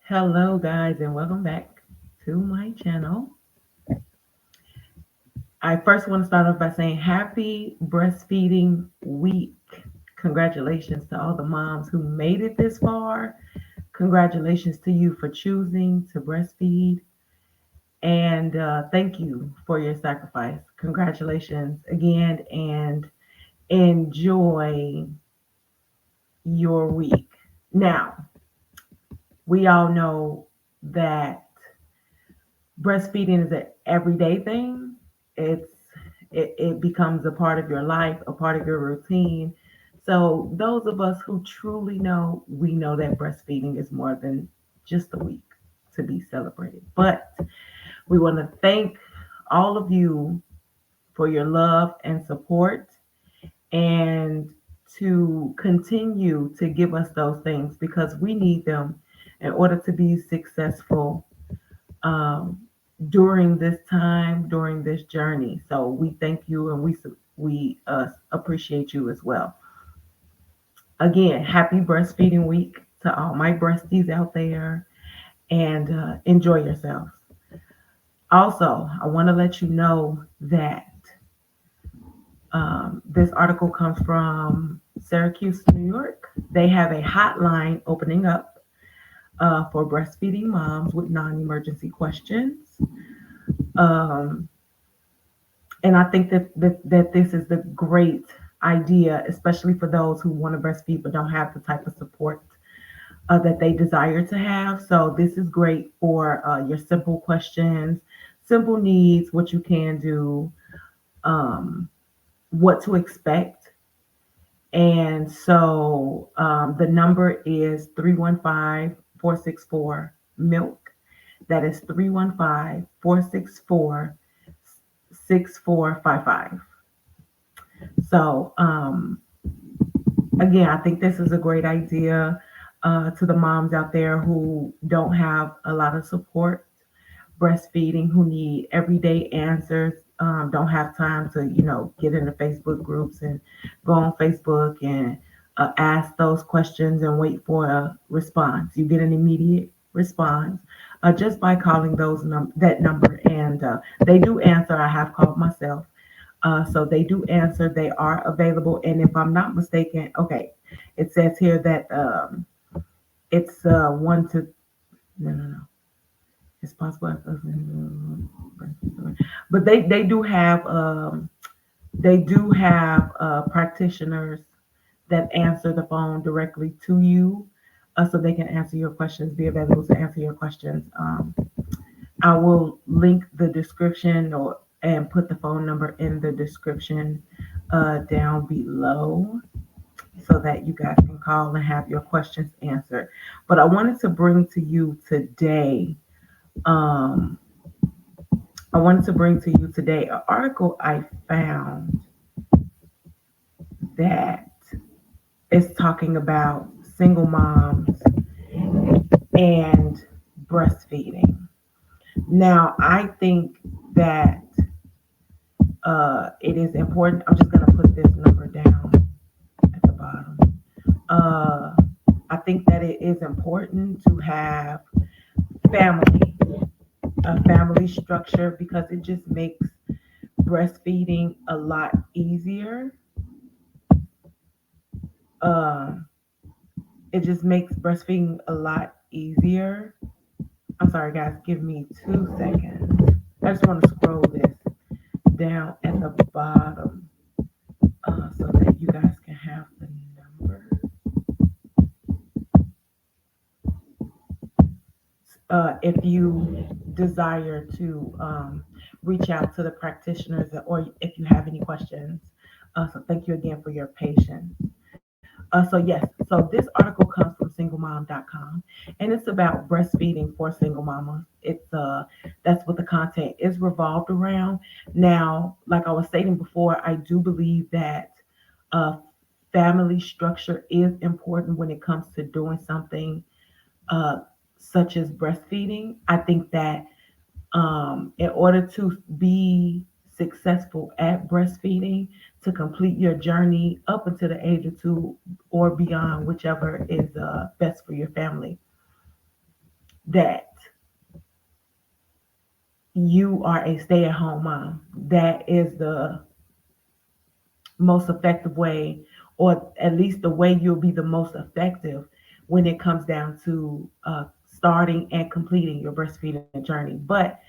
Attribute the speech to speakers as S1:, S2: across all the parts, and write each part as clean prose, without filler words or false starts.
S1: Hello, guys, and welcome back to my channel. I first want to start off by saying happy breastfeeding week. Congratulations to all the moms who made it this far. Congratulations to you for choosing to breastfeed. And thank you for your sacrifice. Congratulations again and enjoy your week. Now, we all know that breastfeeding is an everyday thing. It's it becomes a part of your life, a part of your routine. So those of us who truly know, we know that breastfeeding is more than just a week to be celebrated. But we want to thank all of you for your love and support and to continue to give us those things because we need them in order to be successful um, during this time, during this journey. So we thank you and we appreciate you as well. Again, happy breastfeeding week to all my breasties out there, and enjoy yourselves. Also, I want to let you know that this article comes from Syracuse, New York. They have a hotline opening up for breastfeeding moms with non-emergency questions. Um, And I think that this is the great idea, especially for those who want to breastfeed but don't have the type of support that they desire to have. So this is great for your simple questions, simple needs, what you can do, um, what to expect. And so the number is 315-464 MILK. That is 315-464-6455. So, again, I think this is a great idea to the moms out there who don't have a lot of support breastfeeding, who need everyday answers, don't have time to, get into Facebook groups and go on Facebook and ask those questions and wait for a response. You get an immediate response just by calling that number, and they do answer. I have called myself. So they do answer. They are available. And if I'm not mistaken, okay, it says here that it's one to no. It's possible, but they do have practitioners that answer the phone directly to you, so they can answer your questions. Be available to answer your questions. I will link the description and put the phone number in the description down below so that you guys can call and have your questions answered. But I wanted to bring to you today, um, an article I found that is talking about single moms and breastfeeding. Now, I think that it is important. I'm just going to put this number down at the bottom. Uh, I think that it is important to have family, a family structure, because it just makes breastfeeding a lot easier. Uh, it just makes breastfeeding a lot easier. I'm sorry, guys. Give me 2 seconds. I just want to scroll this down at the bottom so that you guys can have the number. If you desire to reach out to the practitioners or if you have any questions. So thank you again for your patience. So yes, so this article comes from singlemom.com, and it's about breastfeeding for single mamas. That's what the content is revolved around. Now, like I was stating before, I do believe that uh, family structure is important when it comes to doing something uh, such as breastfeeding. I think that in order to be successful at breastfeeding, to complete your journey up until the age of 2 or beyond, whichever is best for your family, that you are a stay at home mom. That is the most effective way, or at least the way you'll be the most effective when it comes down to starting and completing your breastfeeding journey. But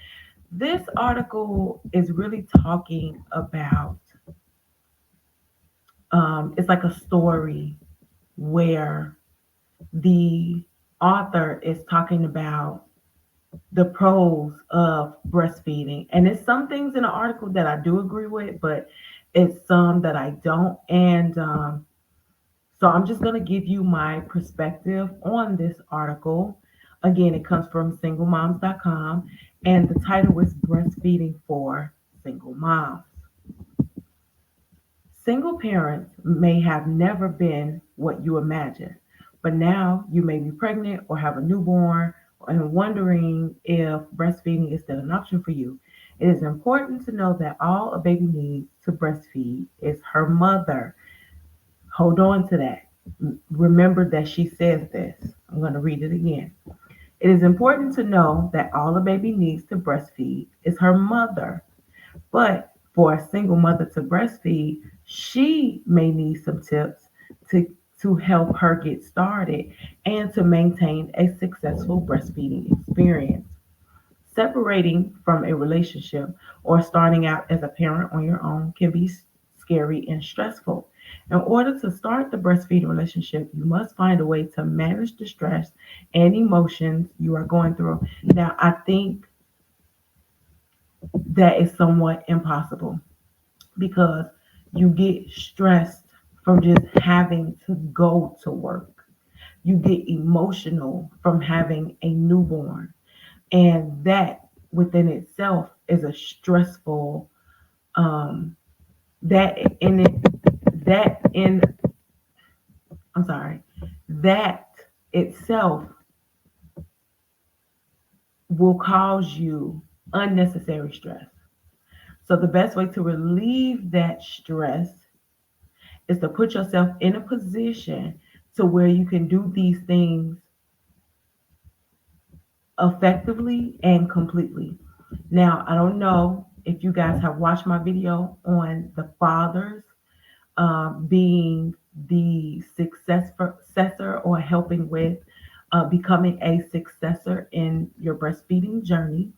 S1: this article is really talking about it's like a story where the author is talking about the pros of breastfeeding. And it's some things in the article that I do agree with, but it's some that I don't. And so I'm just going to give you my perspective on this article. Again, it comes from singlemoms.com, and the title is Breastfeeding for Single Moms. Single parents may have never been what you imagine, but now you may be pregnant or have a newborn and wondering if breastfeeding is still an option for you. It is important to know that all a baby needs to breastfeed is her mother. Hold on to that. Remember that she says this. I'm going to read it again. It is important to know that all a baby needs to breastfeed is her mother. But for a single mother to breastfeed, she may need some tips to, to help her get started and to maintain a successful breastfeeding experience. Separating from a relationship or starting out as a parent on your own can be scary and stressful. In order to start the breastfeeding relationship, you must find a way to manage the stress and emotions you are going through. Now, I think that is somewhat impossible because you get stressed from just having to go to work. You get emotional from having a newborn. And that within itself is a stressful that in it that in I'm sorry, that itself will cause you unnecessary stress. So the best way to relieve that stress is to put yourself in a position to where you can do these things effectively and completely. Now, I don't know if you guys have watched my video on the fathers being the successor or helping with becoming a successor in your breastfeeding journey.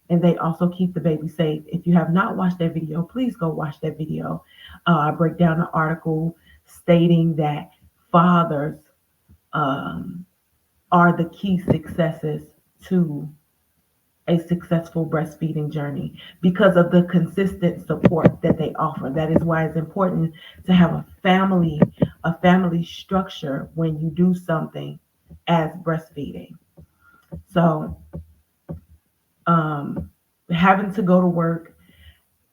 S1: And they also keep the baby safe. If you have not watched that video, please go watch that video. I break down an article stating that fathers um, are the key successes to a successful breastfeeding journey because of the consistent support that they offer. That is why it's important to have a family structure when you do something as breastfeeding. So, having to go to work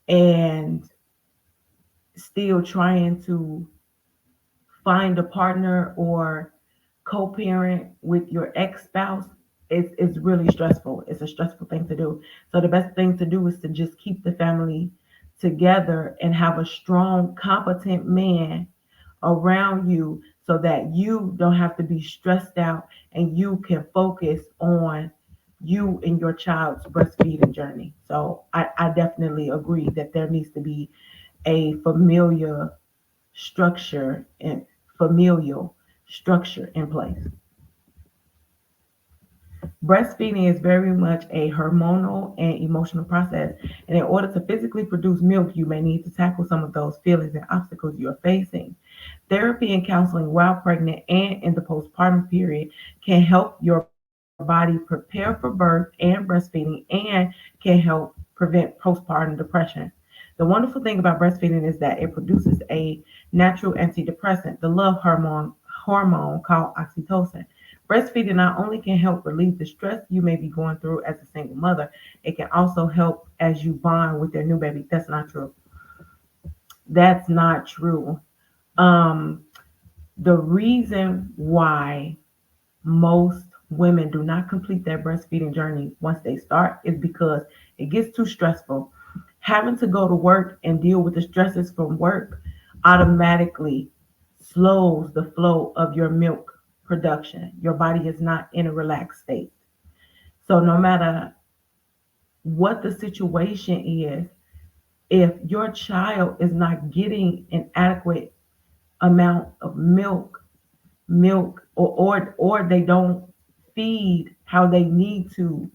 S1: and still trying to find a partner or co-parent with your ex-spouse is really stressful. It's a stressful thing to do. So the best thing to do is to just keep the family together and have a strong, competent man around you so that you don't have to be stressed out and you can focus on you and your child's breastfeeding journey. So I definitely agree that there needs to be a structure and familial structure in place. Breastfeeding is very much a hormonal and emotional process, and in order to physically produce milk, you may need to tackle some of those feelings and obstacles you're facing. Therapy and counseling while pregnant and in the postpartum period can help your body prepare for birth and breastfeeding and can help prevent postpartum depression. The wonderful thing about breastfeeding is that it produces a natural antidepressant, the love hormone called oxytocin. Breastfeeding not only can help relieve the stress you may be going through as a single mother, it can also help as you bond with your new baby. That's not true. That's not true. Um, the reason why most women do not complete their breastfeeding journey once they start is because it gets too stressful. Having to go to work and deal with the stresses from work automatically slows the flow of your milk production. Your body is not in a relaxed state. So no matter what the situation is, if your child is not getting an adequate amount of milk, or they don't feed how they need to,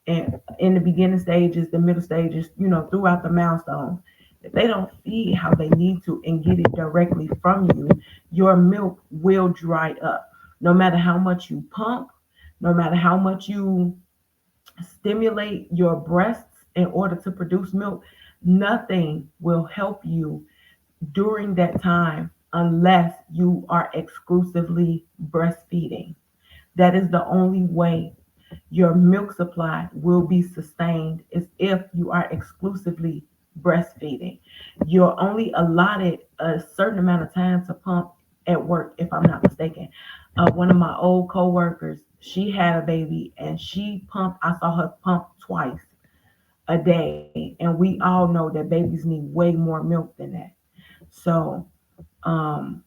S1: and in the beginning stages, the middle stages, throughout the milestone, if they don't feed how they need to and get it directly from you, your milk will dry up. No matter how much you pump, no matter how much you stimulate your breasts in order to produce milk, nothing will help you during that time unless you are exclusively breastfeeding. That is the only way your milk supply will be sustained, is if you are exclusively breastfeeding. You're only allotted a certain amount of time to pump at work, if I'm not mistaken. One of my old coworkers, she had a baby and she pumped. I saw her pump twice a day, and we all know that babies need way more milk than that. So, um,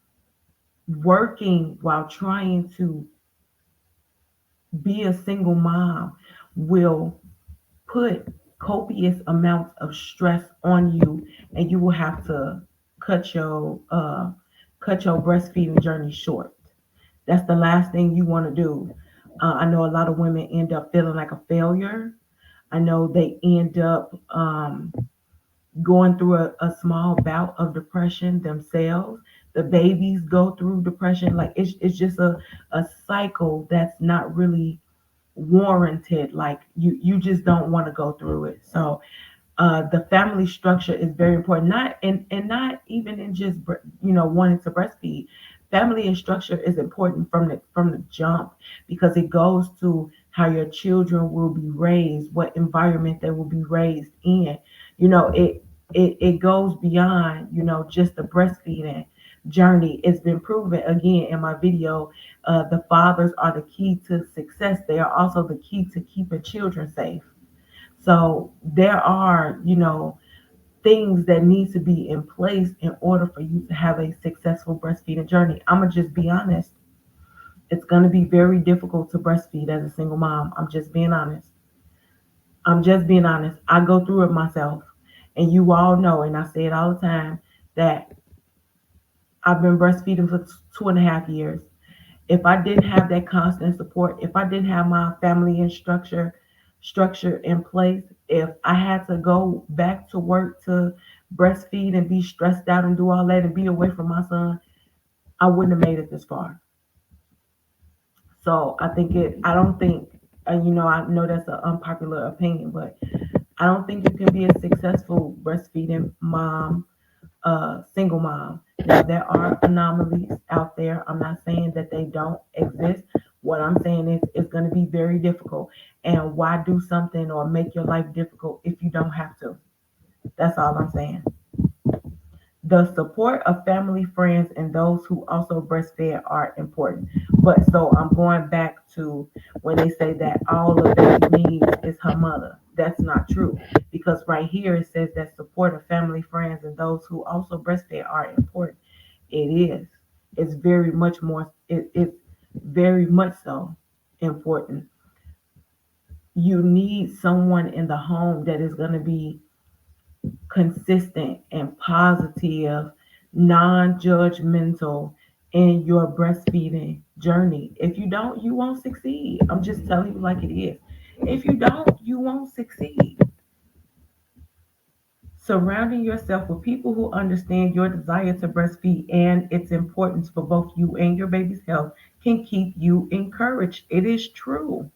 S1: working while trying to be a single mom will put copious amounts of stress on you, and you will have to cut your uh, cut your breastfeeding journey short. That's the last thing you want to do. I know a lot of women end up feeling like a failure. I know they end up going through a small bout of depression themselves. The babies go through depression. Like it's just a cycle that's not really warranted. Like you just don't want to go through it. So the family structure is very important. Not and not even in just wanting to breastfeed. Family and structure is important from the jump, because it goes to how your children will be raised, what environment they will be raised in. It goes beyond just the breastfeeding journey. It's been proven again in my video. The fathers are the key to success. They are also the key to keeping children safe. So there are, things that need to be in place in order for you to have a successful breastfeeding journey. I'm gonna just be honest. It's gonna be very difficult to breastfeed as a single mom. I'm just being honest. I'm just being honest. I go through it myself. And you all know, and I say it all the time, that I've been breastfeeding for 2.5 years. If I didn't have that constant support, if I didn't have my family and structure in place, if I had to go back to work to breastfeed and be stressed out and do all that and be away from my son, I wouldn't have made it this far. So I don't think, I know that's an unpopular opinion, but I don't think you can be a successful breastfeeding mom, single mom. Now, there are anomalies out there. I'm not saying that they don't exist. What I'm saying is it's going to be very difficult. And why do something or make your life difficult if you don't have to? That's all I'm saying. The support of family, friends, and those who also breastfeed are important. But so I'm going back to when they say that all of baby needs is her mother. That's not true, because right here it says that support of family, friends, and those who also breastfeed are important. It is. It's very much more. It's very much so important. You need someone in the home that is going to be consistent and positive, non-judgmental in your breastfeeding journey. If you don't, you won't succeed. I'm just telling you like it is. If you don't, you won't succeed. Surrounding yourself with people who understand your desire to breastfeed and its importance for both you and your baby's health can keep you encouraged. It is true.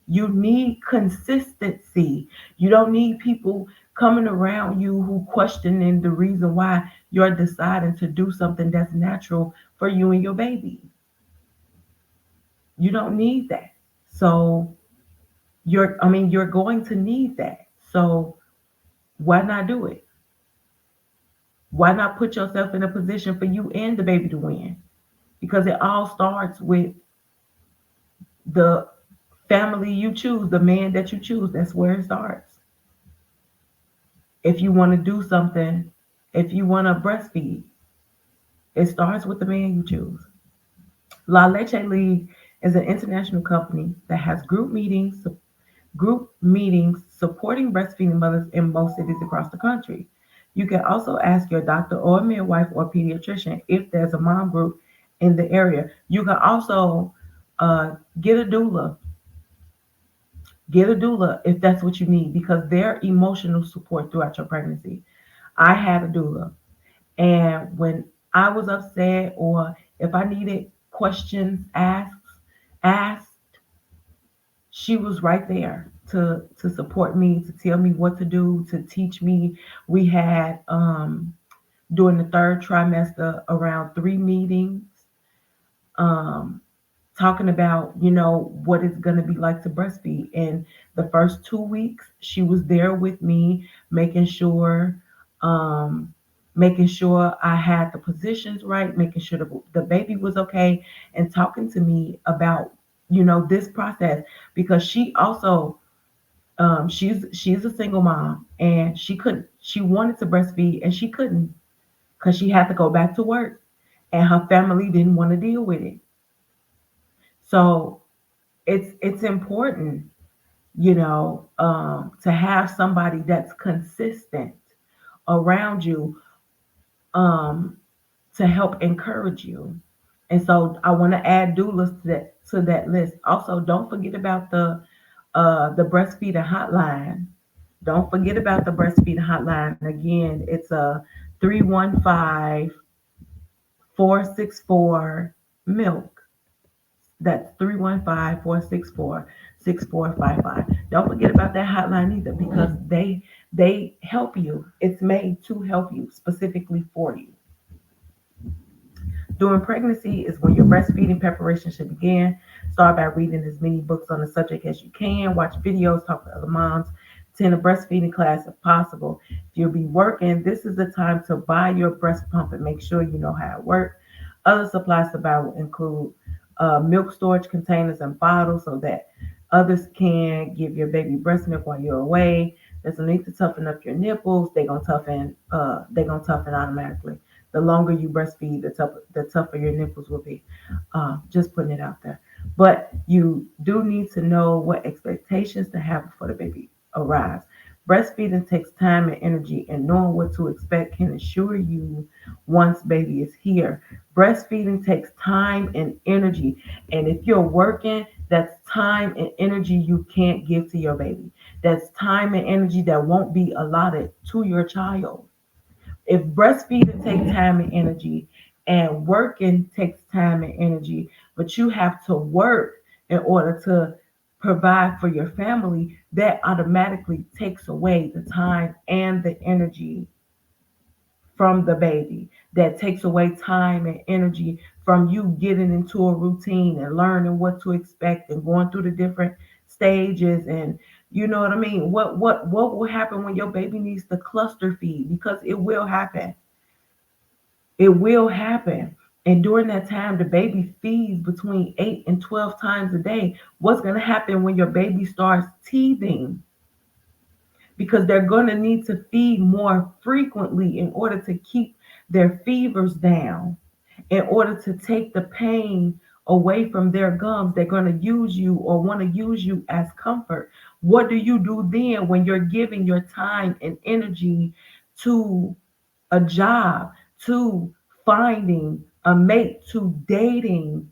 S1: You need consistency. You don't need people coming around you who questioning the reason why you're deciding to do something that's natural for you and your baby. You don't need that. So you're going to need that. So why not do it? Why not put yourself in a position for you and the baby to win? Because it all starts with the family you choose, the man that you choose. That's where it starts. If you want to do something, if you want to breastfeed, it starts with the man you choose. La Leche League is an international company that has group meetings, group meetings supporting breastfeeding mothers in most cities across the country. You can also ask your doctor or midwife or pediatrician if there's a mom group in the area. You can also get a doula. Get a doula if that's what you need because they're emotional support throughout your pregnancy. I had a doula, and when I was upset or if I needed questions asked, she was right there to support me, to tell me what to do, to teach me. We had during the third trimester around 3 meetings, um, talking about what it's going to be like to breastfeed. And the first 2 weeks, she was there with me, um, making sure I had the positions right, making sure the baby was okay, and talking to me about this process because she also she's a single mom and she wanted to breastfeed and she couldn't because she had to go back to work and her family didn't want to deal with it. So it's important, to have somebody that's consistent around you, um, to help encourage you. And so I want to add doulas to that list. Also, don't forget about the breastfeeding hotline. Don't forget about the breastfeeding hotline. Again, it's a 315-464 milk. That's 315-464-6455. Don't forget about that hotline either because they help you. It's made to help you specifically for you. During pregnancy is when your breastfeeding preparation should begin. Start by reading as many books on the subject as you can. Watch videos, talk to other moms, attend a breastfeeding class if possible. If you'll be working, this is the time to buy your breast pump and make sure you know how it works. Other supplies to buy will include milk storage containers and bottles so that others can give your baby breast milk while you're away. There's a need to toughen up your nipples. They're gonna toughen. They're gonna toughen automatically. The longer you breastfeed, the tougher your nipples will be. Just putting it out there. But you do need to know what expectations to have before the baby arrives. Breastfeeding takes time and energy, and knowing what to expect can assure you once baby is here. Breastfeeding takes time and energy, and if you're working, that's time and energy you can't give to your baby. That's time and energy that won't be allotted to your child. If breastfeeding takes time and energy and working takes time and energy, but you have to work in order to provide for your family, that automatically takes away the time and the energy from the baby. That takes away time and energy from you getting into a routine and learning what to expect and going through the different stages. And you know what I mean? What will happen when your baby needs to cluster feed? Because it will happen. It will happen. And during that time, the baby feeds between 8 and 12 times a day. What's going to happen when your baby starts teething? Because they're going to need to feed more frequently in order to keep their fevers down, in order to take the pain away from their gums. They're going to use you or want to use you as comfort. What do you do then when you're giving your time and energy to a job, to finding a mate, to dating?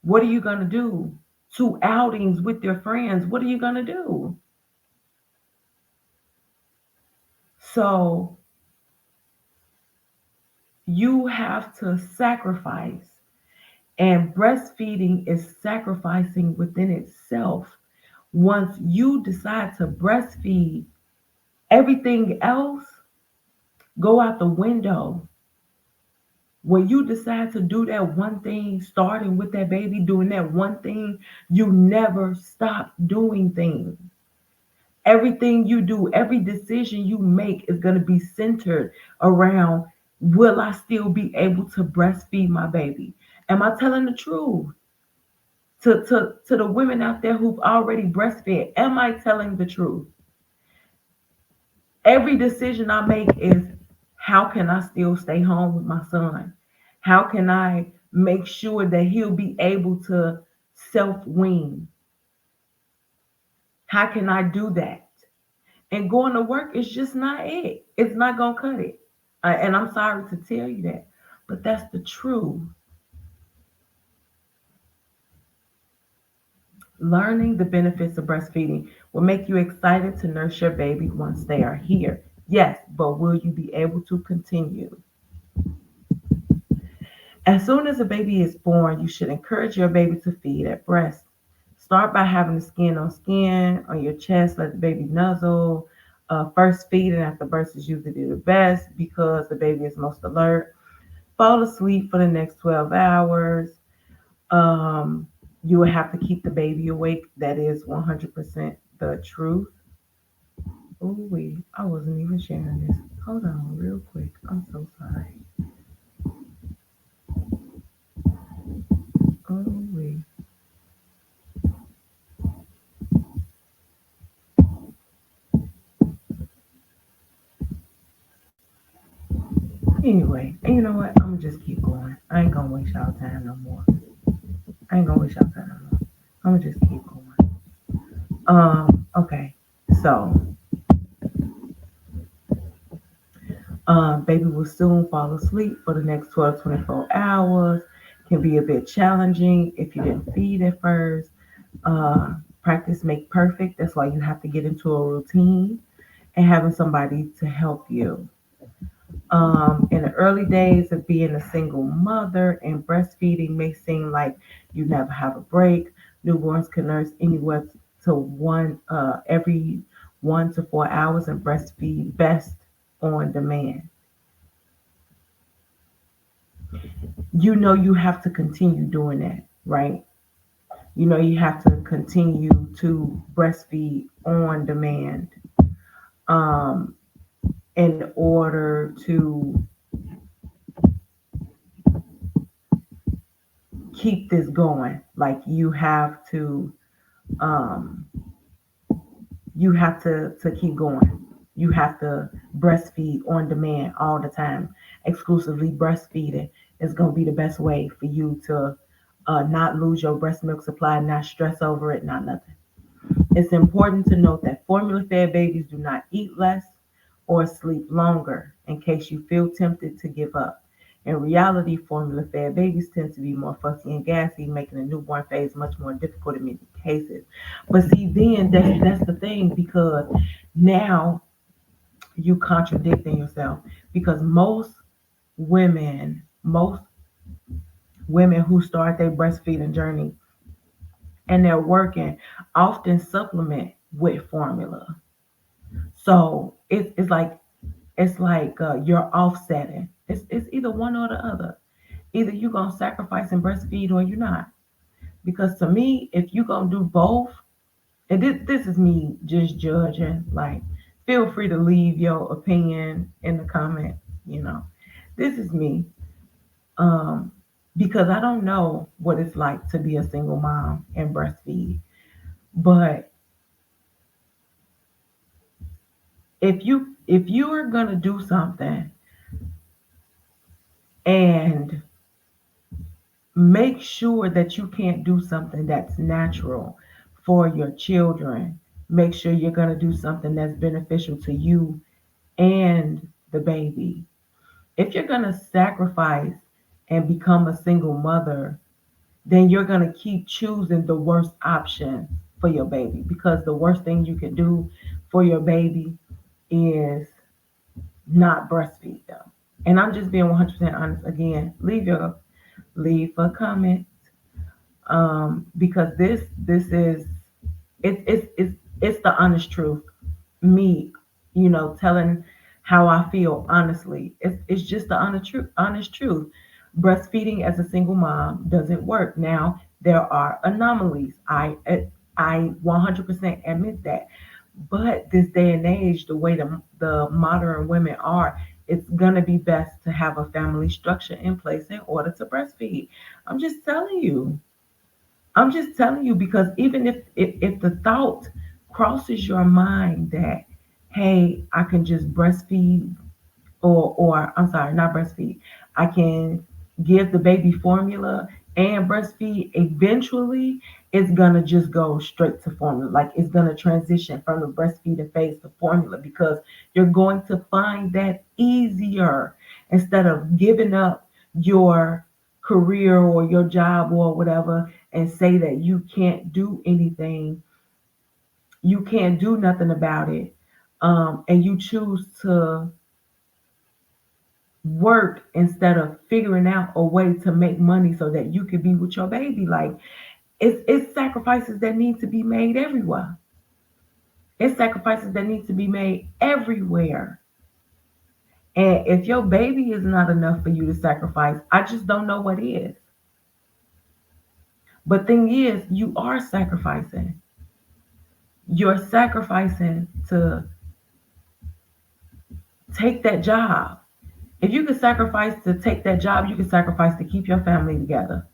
S1: What are you going to do? To outings with your friends? What are you going to do? So you have to sacrifice, and breastfeeding is sacrificing within itself. Once you decide to breastfeed, everything else go out the window. When you decide to do that one thing, starting with that baby, doing that one thing, you never stop doing things. Everything you do, every decision you make is going to be centered around, will I still be able to breastfeed my baby? Am I telling the truth? To the women out there who've already breastfed, am I telling the truth? Every decision I make is, how can I still stay home with my son? How can I make sure that he'll be able to self wean? How can I do that? And going to work is just not it. It's not going to cut it. And I'm sorry to tell you that, but that's the truth. Learning the benefits of breastfeeding will make you excited to nurse your baby once they are here. Yes, but will you be able to continue? As soon as a baby is born, you should encourage your baby to feed at breast. Start by having the skin on your chest, let the baby nuzzle. First feeding after birth is usually the best because the baby is most alert. Fall asleep for the next 12 hours. Um, you will have to keep the baby awake. That is 100% the truth. Oh, wait, I wasn't even sharing this. Hold on, real quick. I'm so sorry. Oh, wait. Anyway, and you know what? I'm gonna just keep going. I ain't gonna waste y'all time no more. I ain't gonna waste y'all time no more. I'm gonna just keep going. Okay. So, baby will soon fall asleep for the next 12 24 hours. Can be a bit challenging if you didn't feed at first. Practice make perfect. That's why you have to get into a routine and having somebody to help you. In the early days of being a single mother and breastfeeding may seem like you never have a break. Newborns can nurse anywhere to one every 1 to 4 hours and breastfeed best on demand. You know you have to continue doing that, right? You know you have to continue to breastfeed on demand um, in order to keep this going. Like um, you have to keep going. You have to breastfeed on demand all the time. Exclusively breastfeeding is going to be the best way for you to not lose your breast milk supply, not stress over it, not nothing. It's important to note that formula fed babies do not eat less or sleep longer in case you feel tempted to give up. In reality, formula fed babies tend to be more fussy and gassy, making the newborn phase much more difficult in many cases. But see, then that's the thing because now you contradicting yourself because most women who start their breastfeeding journey and they're working often supplement with formula. So it's like you're offsetting. It's either one or the other. Either you're gonna sacrifice and breastfeed or you're not. Because to me, if you're gonna do both, and this is me just judging, like feel free to leave your opinion in the comments, you know. This is me. Um, because I don't know what it's like to be a single mom and breastfeed. But if you are gonna do something and make sure that you can't do something that's natural for your children. Make sure you're going to do something that's beneficial to you and the baby. If you're going to sacrifice and become a single mother, then you're going to keep choosing the worst option for your baby because the worst thing you can do for your baby is not breastfeed them. And I'm just being 100% honest again. Leave a comment because this is it's the honest truth. Me, telling how I feel honestly. It's just the honest truth. Breastfeeding as a single mom doesn't work. Now there are anomalies. I 100% admit that. But this day and age, the way the modern women are, it's gonna be best to have a family structure in place in order to breastfeed. I'm just telling you. I'm just telling you because even if the thought crosses your mind that hey, I can just breastfeed or I'm sorry, not breastfeed. I can give the baby formula and breastfeed eventually it's gonna just go straight to formula. Like it's gonna transition from the breastfeeding phase to formula because you're going to find that easier instead of giving up your career or your job or whatever and say that you can't do anything, you can't do nothing about it, and you choose to work instead of figuring out a way to make money so that you can be with your baby. Like it's sacrifices that need to be made everywhere. It's sacrifices that need to be made everywhere. And if your baby is not enough for you to sacrifice, I just don't know what is. But thing is, you are sacrificing. You're sacrificing to take that job. If you can sacrifice to take that job, you can sacrifice to keep your family together.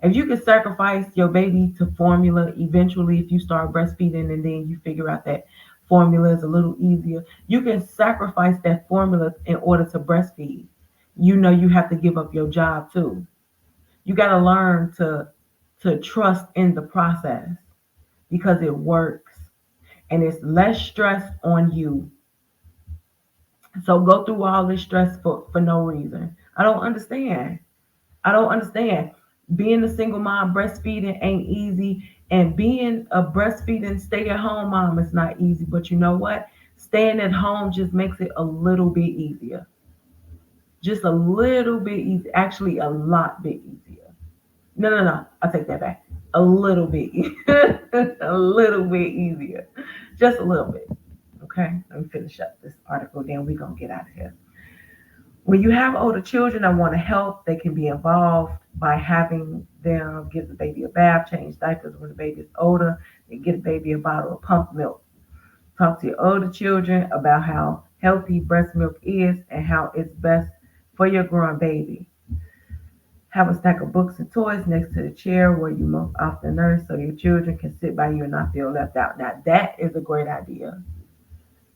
S1: If you can sacrifice your baby to formula eventually, if you start breastfeeding and then you figure out that formula is a little easier, you can sacrifice that formula in order to breastfeed. You know you have to give up your job too. You got to learn to trust in the process because it works and it's less stress on you. So go through all this stress for no reason. I don't understand. I don't understand. Being a single mom, breastfeeding ain't easy. And being a breastfeeding stay at home mom is not easy. But you know what? Staying at home just makes it a little bit easier. Just a little bit easy. Actually, a lot bit easier. No, no, no. I take that back. A little bit. A little bit easier. Just a little bit. Okay? Let me finish up this article, then we're going to get out of here. When you have older children that want to help, they can be involved by having them give the baby a bath, change diapers when the baby is older, and get a baby a bottle of pump milk. Talk to your older children about how healthy breast milk is and how it's best for your growing baby. Have a stack of books and toys next to the chair where you most often nurse so your children can sit by you and not feel left out. Now, that is a great idea.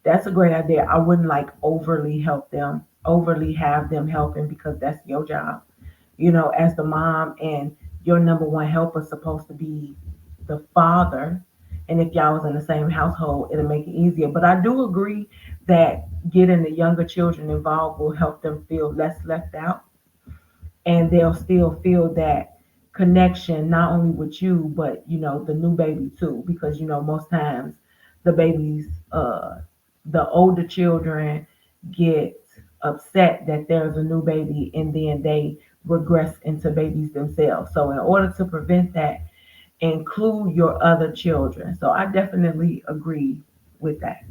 S1: That's a great idea. I wouldn't like overly help them, overly have them helping because that's your job. As the mom, and your number one helper is supposed to be the father. And if y'all was in the same household, it'll make it easier. But I do agree that getting the younger children involved will help them feel less left out, and they'll still feel that connection not only with you but the new baby too, because most times the babies, the older children get upset that there's a new baby and then they regress into babies themselves. So in order to prevent that, include your other children. So I definitely agree with that.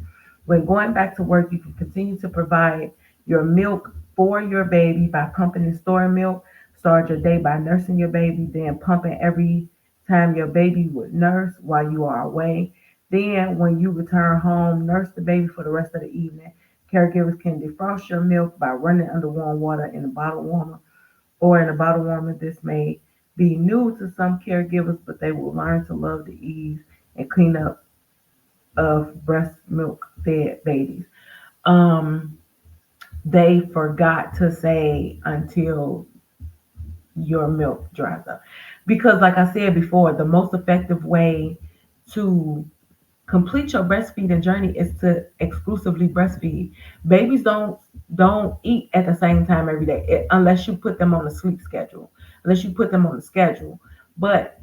S1: When going back to work, you can continue to provide your milk for your baby by pumping and storing milk. Start your day by nursing your baby, then pumping every time your baby would nurse while you are away. Then, when you return home, nurse the baby for the rest of the evening. Caregivers can defrost your milk by running under warm water in a bottle warmer or in a bottle warmer. This may be new to some caregivers, but they will learn to love the ease and cleanup of breast milk fed babies. Um, they forgot to say until your milk dries up. Because, like I said before, the most effective way to complete your breastfeeding journey is to exclusively breastfeed. Babies don't eat at the same time every day unless you put them on a sleep schedule. Unless you put them on a schedule. But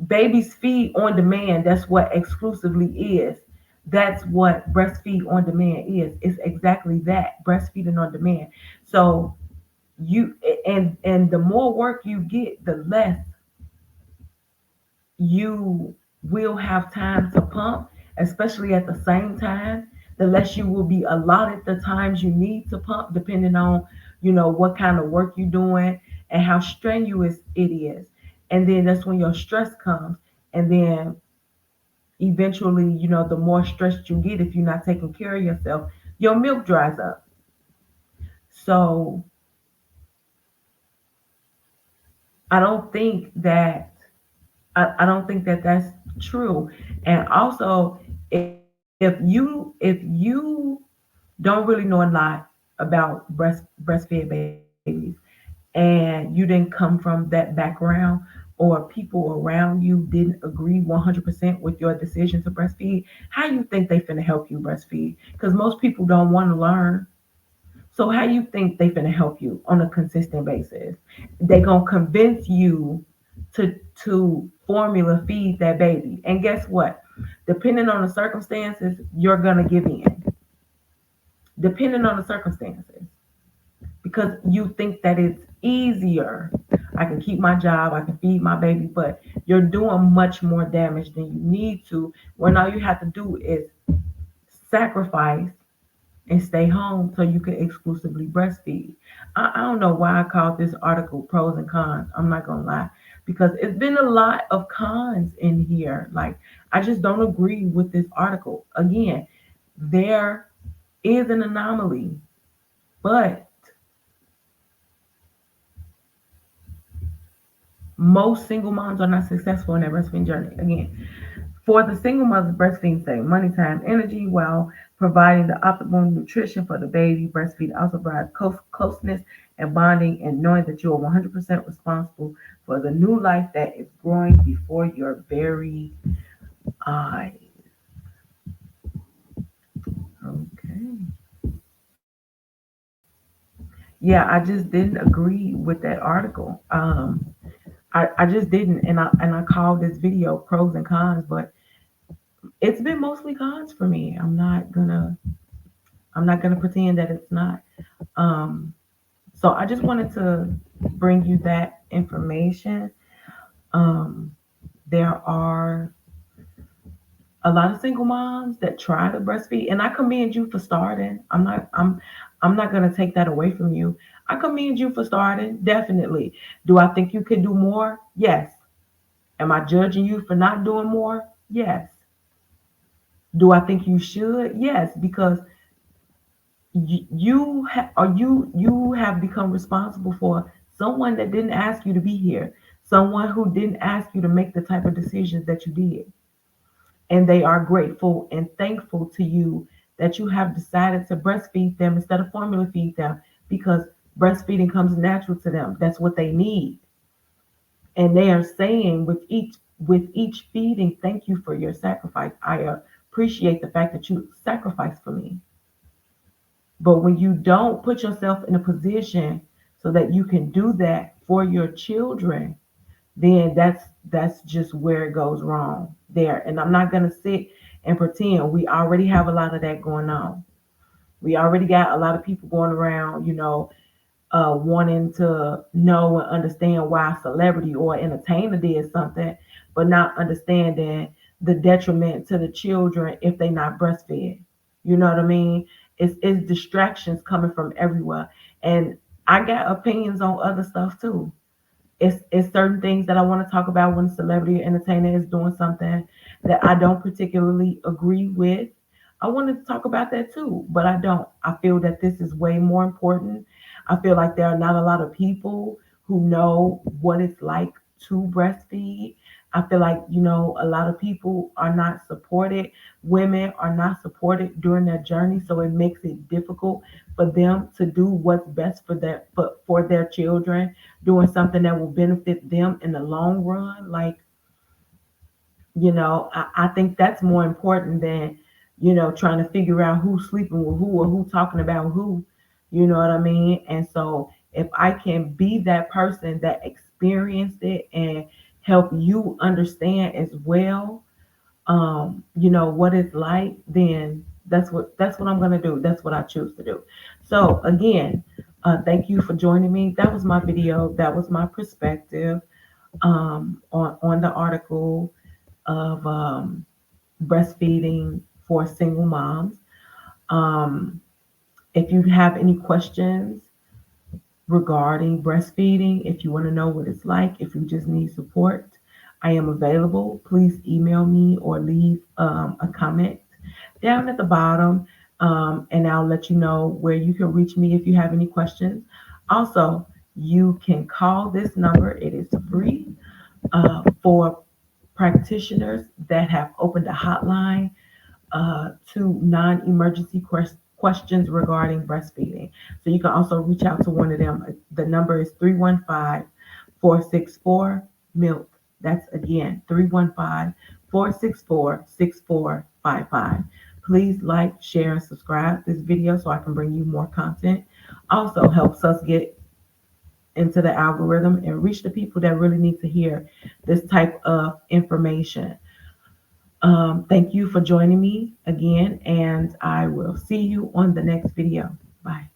S1: babies feed on demand. That's what exclusively is. That's what breastfeed on demand is. It's exactly that, breastfeeding on demand. So you and the more work you get, the less you will have time to pump, especially at the same time. The less you will be allotted the times you need to pump, depending on, what kind of work you're doing and how strenuous it is. And then that's when your stress comes. And then eventually, the more stressed you get, if you're not taking care of yourself, your milk dries up. So I don't think that I don't think that that's true. And also, if you don't really know a lot about breastfed babies and you didn't come from that background, or people around you didn't agree 100% with your decision to breastfeed, how you think they finna help you breastfeed? Because most people don't want to learn. So how you think they finna help you on a consistent basis? They gonna convince you to formula feed that baby. And guess what? Depending on the circumstances, you're gonna give in. Depending on the circumstances. Because you think that it's easier. I can keep my job, I can feed my baby, but you're doing much more damage than you need to when all you have to do is sacrifice and stay home so you can exclusively breastfeed. I don't know why I called this article pros and cons. I'm not gonna lie. Because it's been a lot of cons in here. Like, I just don't agree with this article. Again, there is an anomaly, but most single moms are not successful in their breastfeeding journey. Again, for the single mother, breastfeeding saves money, time, energy while providing the optimal nutrition for the baby. Breastfeed also provides closeness and bonding, and knowing that you are 100% responsible for the new life that is growing before your very eyes. Okay. Yeah, I just didn't agree with that article. I just didn't, and I called this video pros and cons, but it's been mostly cons for me. I'm not gonna pretend that it's not. Um, so I just wanted to bring you that information. Um, there are a lot of single moms that try to breastfeed, and I commend you for starting. I'm not gonna take that away from you. I commend you for starting, definitely. Do I think you could do more? Yes. Am I judging you for not doing more? Yes. Do I think you should? Yes, because you have become responsible for someone that didn't ask you to be here, someone who didn't ask you to make the type of decisions that you did, and they are grateful and thankful to you that you have decided to breastfeed them instead of formula feed them, because breastfeeding comes natural to them. That's what they need, and they are saying with each feeding, thank you for your sacrifice. I appreciate the fact that you sacrificed for me. But when you don't put yourself in a position so that you can do that for your children, then that's just where it goes wrong there. And I'm not gonna sit and pretend. We already have a lot of that going on. We already got a lot of people going around, wanting to know and understand why a celebrity or entertainer did something, but not understanding the detriment to the children if they not breastfed. You know what I mean? It's distractions coming from everywhere. And I got opinions on other stuff too. It's certain things that I want to talk about when a celebrity or entertainer is doing something that I don't particularly agree with. I wanted to talk about that too, but I don't. I feel that this is way more important. I feel like there are not a lot of people who know what it's like to breastfeed. I feel like, a lot of people are not supported. Women are not supported during their journey, so it makes it difficult for them to do what's best for their children, doing something that will benefit them in the long run. Like, I think that's more important than, trying to figure out who's sleeping with who or who talking about who. You know what I mean? And so if I can be that person that experienced it and help you understand as well, what it's like, then that's what I'm gonna do. That's what I choose to do. So again, thank you for joining me. That was my video. That was my perspective on the article of breastfeeding for single moms. Um, if you have any questions regarding breastfeeding, if you want to know what it's like, if you just need support, I am available. Please email me or leave a comment down at the bottom, and I'll let you know where you can reach me if you have any questions. Also, you can call this number, it is free for practitioners that have opened a hotline to non-emergency questions regarding breastfeeding. So you can also reach out to one of them. The number is 315-464-0000. milk. That's again 315-464-6455. Please like, share, and subscribe this video so I can bring you more content. Also helps us get into the algorithm and reach the people that really need to hear this type of information. Thank you for joining me again, and I will see you on the next video. Bye.